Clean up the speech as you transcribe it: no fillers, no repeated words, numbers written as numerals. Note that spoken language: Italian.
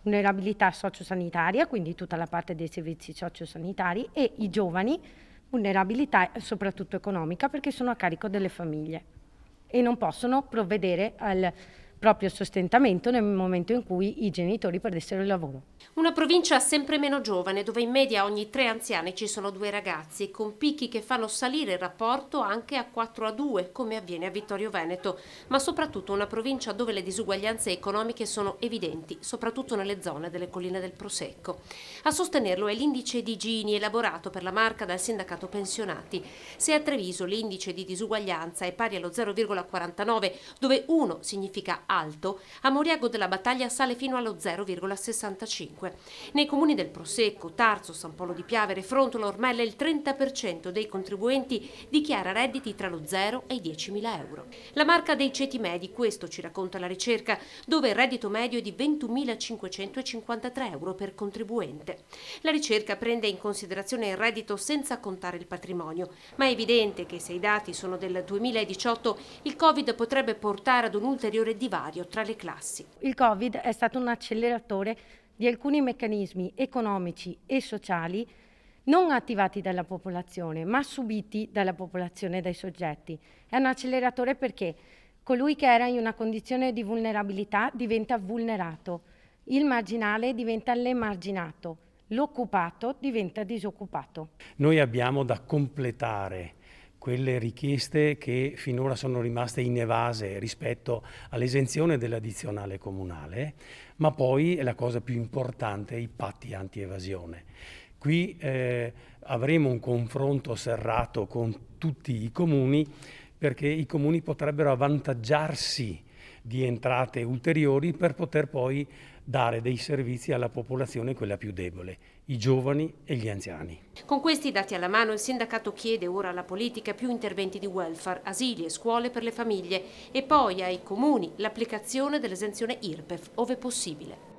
vulnerabilità sociosanitaria, quindi tutta la parte dei servizi sociosanitari, e i giovani, vulnerabilità soprattutto economica, perché sono a carico delle famiglie e non possono provvedere al proprio sostentamento nel momento in cui i genitori perdessero il lavoro. Una provincia sempre meno giovane, dove in media ogni 3 anziani ci sono 2 ragazzi, con picchi che fanno salire il rapporto anche a 4-2, come avviene a Vittorio Veneto, ma soprattutto una provincia dove le disuguaglianze economiche sono evidenti, soprattutto nelle zone delle colline del Prosecco. A sostenerlo è l'indice di Gini elaborato per la Marca dal sindacato pensionati. Se a Treviso l'indice di disuguaglianza è pari allo 0,49, dove 1 significa alto, a Moriago della Battaglia sale fino allo 0,65. Nei comuni del Prosecco, Tarso, San Polo di Piavere, Frontolo, Ormella il 30% dei contribuenti dichiara redditi tra lo 0 e i 10.000 euro. La Marca dei ceti medi, questo ci racconta la ricerca, dove il reddito medio è di 21.553 euro per contribuente. La ricerca prende in considerazione il reddito senza contare il patrimonio, ma è evidente che se i dati sono del 2018 il Covid potrebbe portare ad un ulteriore divario tra le classi. Il Covid è stato un acceleratore di alcuni meccanismi economici e sociali non attivati dalla popolazione, ma subiti dalla popolazione e dai soggetti. È un acceleratore perché colui che era in una condizione di vulnerabilità diventa vulnerato, il marginale diventa l'emarginato, l'occupato diventa disoccupato. Noi abbiamo da completare quelle richieste che finora sono rimaste inevase rispetto all'esenzione dell'addizionale comunale, ma poi è la cosa più importante, i patti anti-evasione. Qui avremo un confronto serrato con tutti i comuni, perché i comuni potrebbero avvantaggiarsi di entrate ulteriori per poter poi dare dei servizi alla popolazione, quella più debole, i giovani e gli anziani. Con questi dati alla mano il sindacato chiede ora alla politica più interventi di welfare, asili e scuole per le famiglie e poi ai comuni l'applicazione dell'esenzione IRPEF, ove possibile.